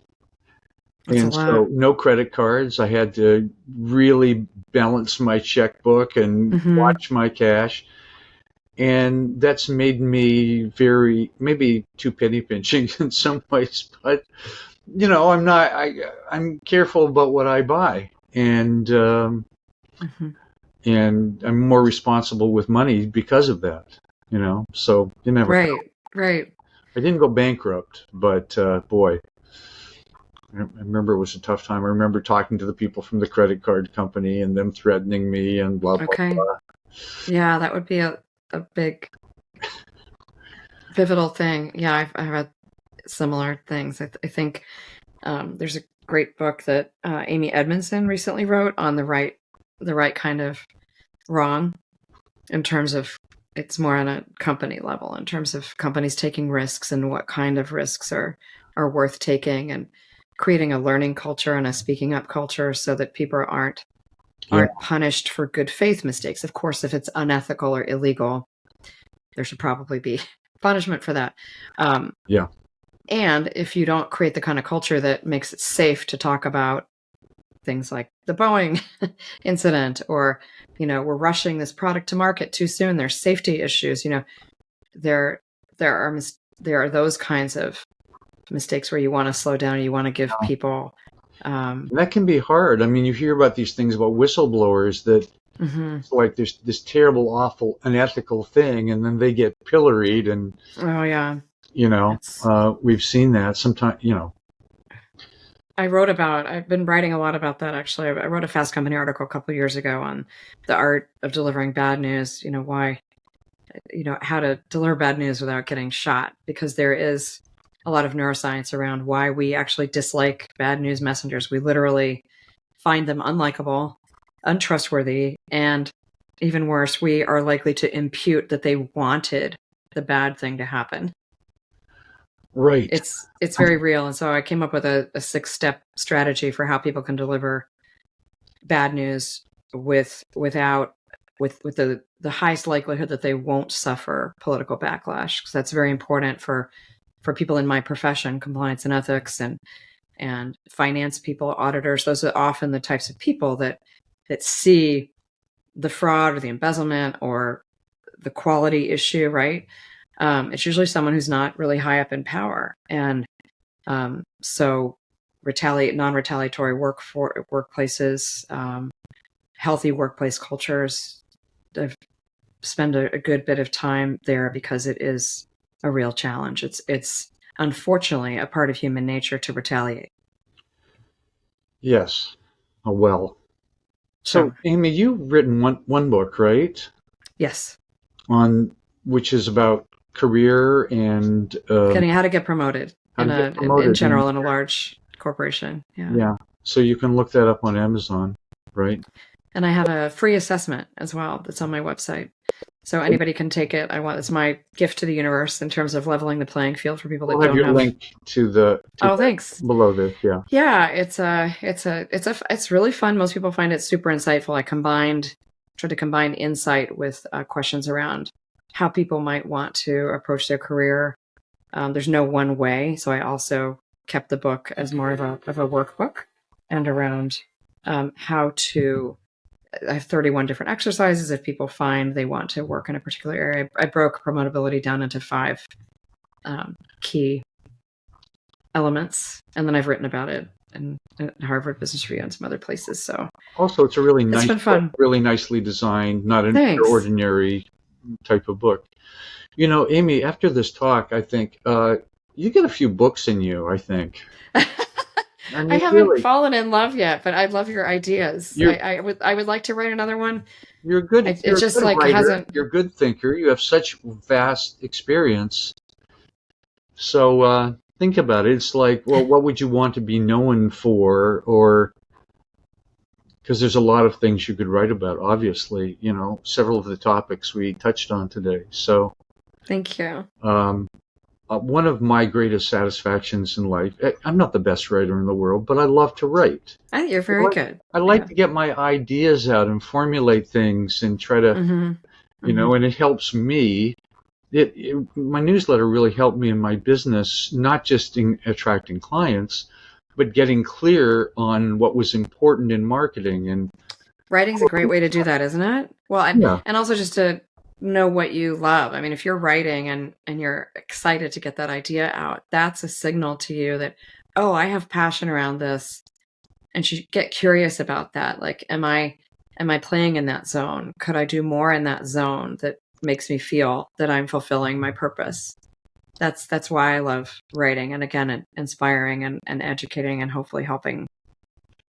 And so no credit cards. I had to really balance my checkbook and watch my cash. And that's made me maybe too penny pinching in some ways. But, I'm careful about what I buy. And and I'm more responsible with money because of that. So you never know. Right. I didn't go bankrupt, but boy, I remember it was a tough time. I remember talking to the people from the credit card company and them threatening me and blah, blah, Okay. blah. Yeah, that would be a big pivotal thing. Yeah, I've had similar things. I think there's a great book that Amy Edmondson recently wrote on the right kind of wrong, in terms of, it's more on a company level, in terms of companies taking risks and what kind of risks are worth taking, and creating a learning culture and a speaking up culture so that people aren't punished for good faith mistakes. Of course, if it's unethical or illegal, there should probably be punishment for that. And if you don't create the kind of culture that makes it safe to talk about things like the Boeing incident, or, we're rushing this product to market too soon, there's safety issues, there are those kinds of mistakes where you want to slow down, you want to give people that can be hard. I mean, you hear about these things about whistleblowers that it's like there's this terrible, awful, unethical thing, and then they get pilloried, and we've seen that sometimes. I've been writing a lot about that, actually. I wrote a Fast Company article a couple of years ago on the art of delivering bad news, how to deliver bad news without getting shot, because there is a lot of neuroscience around why we actually dislike bad news messengers. We literally find them unlikable, untrustworthy, and even worse, we are likely to impute that they wanted the bad thing to happen. Right. It's very real. And so I came up with a 6-step strategy for how people can deliver bad news with the highest likelihood that they won't suffer political backlash, because that's very important for people in my profession, compliance and ethics, and finance people, auditors. Those are often the types of people that see the fraud or the embezzlement or the quality issue, right? It's usually someone who's not really high up in power. And so non-retaliatory workplaces, healthy workplace cultures, I've spent a good bit of time there because it is a real challenge. It's unfortunately a part of human nature to retaliate. Yes. Oh, well. So, Amy, you've written one book, right? Yes. Which is about career and how to get promoted in general in a large corporation. Yeah. So you can look that up on Amazon, right? And I have a free assessment as well that's on my website. So anybody can take it. It's my gift to the universe in terms of leveling the playing field for people that don't have. I'll have your link to thanks. Below this, yeah. Yeah, it's really fun. Most people find it super insightful. I tried to combine insight with questions around how people might want to approach their career. There's no one way, so I also kept the book as more of a workbook, and around how to. I have 31 different exercises if people find they want to work in a particular area. I broke promotability down into 5 key elements, and then I've written about it in Harvard Business Review and some other places. So also, it's a really nice, really nicely designed, not an ordinary type of book. Amy, after this talk, I think you get a few books in you, I think. I haven't fallen in love yet, but I love your ideas. I would like to write another one. You're a good. You're a good thinker. You have such vast experience. So think about it. It's like, well, what would you want to be known for, or because there's a lot of things you could write about. Obviously, several of the topics we touched on today. So, thank you. One of my greatest satisfactions in life, I'm not the best writer in the world, but I love to write. I think you're very good. I like to get my ideas out and formulate things and try to, and it helps me. My newsletter really helped me in my business, not just in attracting clients, but getting clear on what was important in marketing. And writing's a great way to do that, isn't it? Well, and also just to know what you love. I mean, if you're writing and you're excited to get that idea out, that's a signal to you that, I have passion around this, and you get curious about that. Like, am I am I playing in that zone? Could I do more in that zone that makes me feel that I'm fulfilling my purpose? That's why I love writing, and again, inspiring and educating and hopefully helping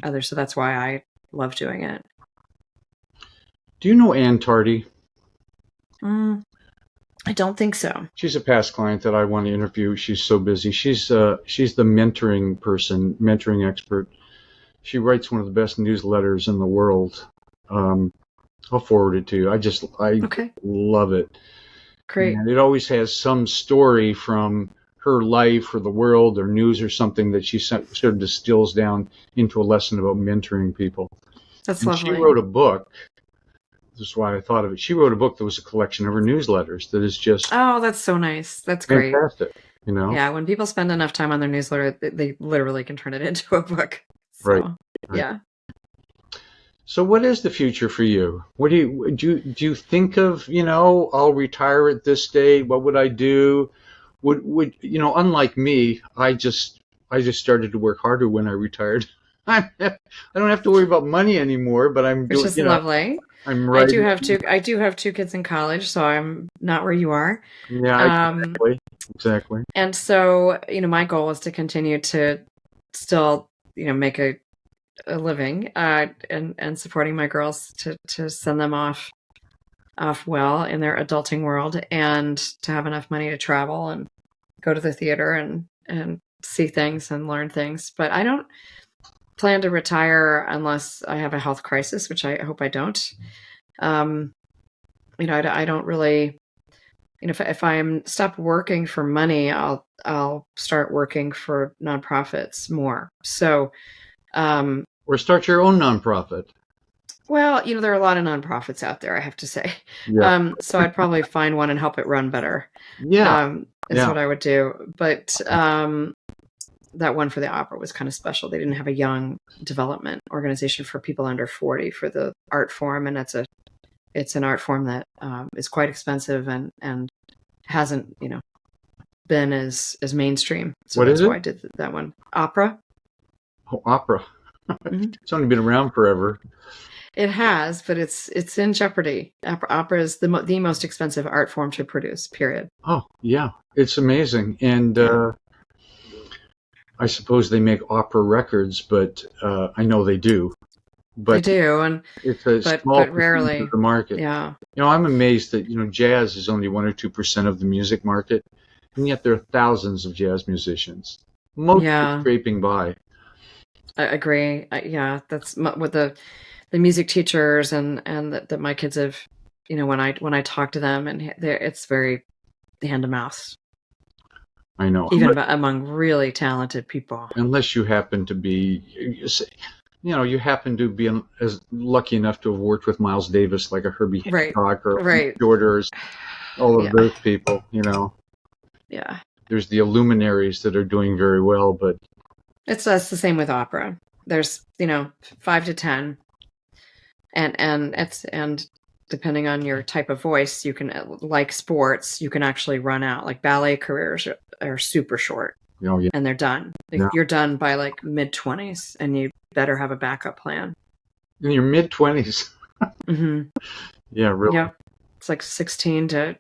others. So that's why I love doing it. Do you know Ann Tardy? I don't think so. She's a past client that I want to interview. She's so busy. She's the mentoring person, mentoring expert. She writes one of the best newsletters in the world. I'll forward it to you. I love it. Great. And it always has some story from her life or the world or news or something that she sort of distills down into a lesson about mentoring people. That's and lovely. She wrote a book. This is why I thought of it. She wrote a book that was a collection of her newsletters that is just... Oh, that's so nice. That's great. Fantastic, you know? Yeah, when people spend enough time on their newsletter, they literally can turn it into a book. So, right. Yeah. So what is the future for you? What do you think of, I'll retire at this date? What would I do? Would unlike me, I just started to work harder when I retired. I don't have to worry about money anymore, but I'm doing, which is lovely. I'm right. I do have two kids in college, so I'm not where you are. Yeah, exactly. And so, my goal is to continue to still, make a living, and supporting my girls to send them off well in their adulting world, and to have enough money to travel and go to the theater and see things and learn things. But I don't plan to retire unless I have a health crisis, which I hope I don't. I don't really, if I'm stop working for money, I'll start working for nonprofits more. So, or start your own nonprofit. Well, there are a lot of nonprofits out there, I have to say. Yeah. So I'd probably find one and help it run better. Yeah. Is what I would do. But that one for the opera was kind of special. They didn't have a young development organization for people under 40 for the art form, and it's an art form that is quite expensive and hasn't been as mainstream. So that's why I did that one. Opera. Oh, opera. Mm-hmm. It's only been around forever. It has, but it's in jeopardy. Opera is the most expensive art form to produce, period. Oh, yeah. It's amazing. And I suppose they make opera records, but I know they do. But they do, and it's a small but rarely of the market. Yeah. I'm amazed that jazz is only 1 or 2% of the music market, and yet there are thousands of jazz musicians, most scraping by. I agree. That's what the music teachers and that my kids have. When I talk to them, and it's very hand to mouth. I know. Even among really talented people. Unless you happen to be, you happen to be as lucky enough to have worked with Miles Davis, like a Herbie Hancock or Shorters, all of those people, Yeah. There's the luminaries that are doing very well, but it's the same with opera. There's 5 to 10, and depending on your type of voice, you can, like sports, you can actually run out. Like ballet careers are super short. Oh, yeah. And they're done. You're done by like mid-20s, and you better have a backup plan. In your mid-20s? Mm-hmm. Yeah, really? Yeah. It's like 16 to,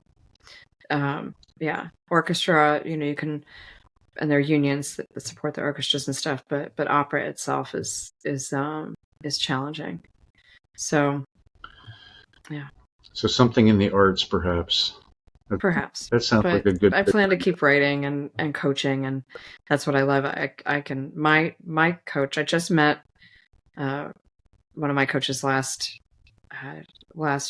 orchestra, you can, and there are unions that support the orchestras and stuff, but opera itself is challenging. So, yeah. So something in the arts, perhaps. Perhaps. That sounds like a good... I plan to keep writing and coaching, and that's what I love. I can... My coach, I just met one of my coaches last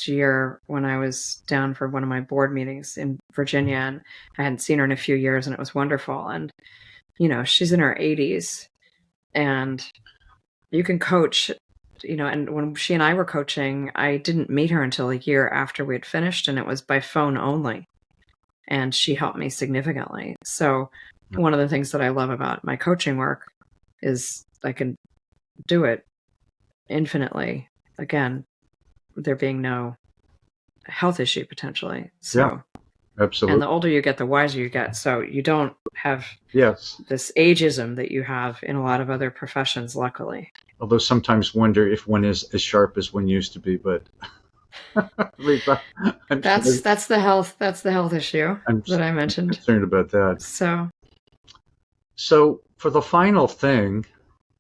year when I was down for one of my board meetings in Virginia, and I hadn't seen her in a few years, and it was wonderful. And, she's in her 80s, and you can coach... and when she and I were coaching, I didn't meet her until a year after we had finished, and it was by phone only. And she helped me significantly. So one of the things that I love about my coaching work is I can do it infinitely. Again, there being no health issue potentially. So, yeah, absolutely. And the older you get, the wiser you get. So you don't have this ageism that you have in a lot of other professions, luckily. although sometimes wonder if one is as sharp as one used to be, but that's the health issue that I mentioned. Concerned about that. So for the final thing,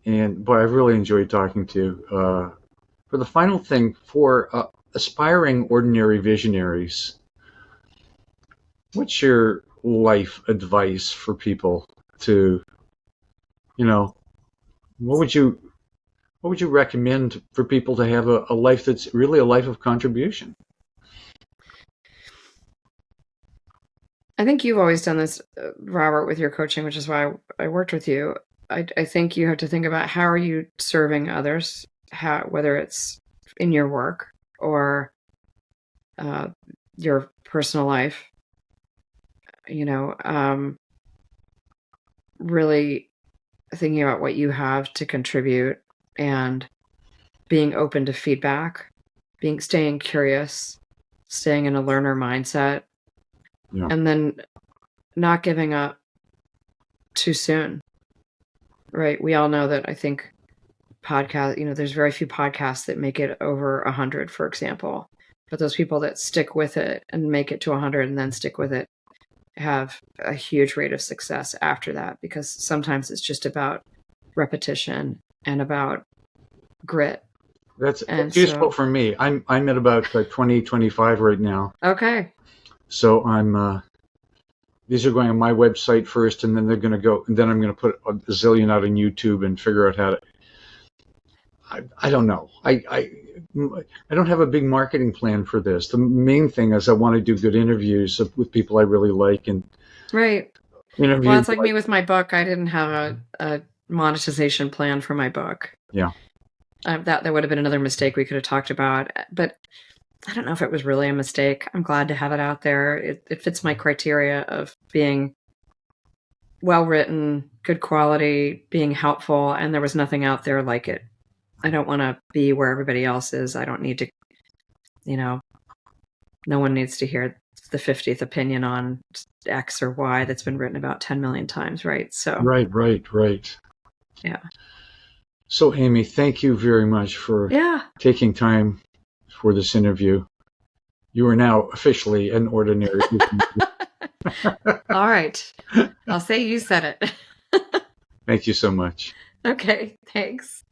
and boy, I've really enjoyed talking to you. For the final thing, for aspiring ordinary visionaries, what's your life advice for people to, what would you recommend for people to have a life that's really a life of contribution? I think you've always done this, Robert, with your coaching, which is why I worked with you. I think you have to think about how are you serving others, whether it's in your work or your personal life. Really thinking about what you have to contribute and being open to feedback, staying curious, staying in a learner mindset, and then not giving up too soon. Right. We all know that I think there's very few podcasts that make it over 100, for example. But those people that stick with it and make it to 100 and then stick with it have a huge rate of success after that, because sometimes it's just about repetition and about grit. That's useful for me. I'm at about 20, 25 right now. Okay. So I'm these are going on my website first, and then they're going to go, and then I'm going to put a zillion out on YouTube and figure out how to. I don't know. I don't have a big marketing plan for this. The main thing is I want to do good interviews with people I really like, and right. Well, it's like me with my book. I didn't have a monetization plan for my book. Yeah. That would have been another mistake we could have talked about, but I don't know if it was really a mistake. I'm glad to have it out there. It fits my criteria of being well written, good quality, being helpful, and there was nothing out there like it. I don't want to be where everybody else is. I don't need to, no one needs to hear the 50th opinion on X or Y that's been written about 10 million times, right? So Right. Yeah. So Amii, thank you very much for taking time for this interview. You are now officially an ordinary. All right. I'll say you said it. Thank you so much. Okay, thanks.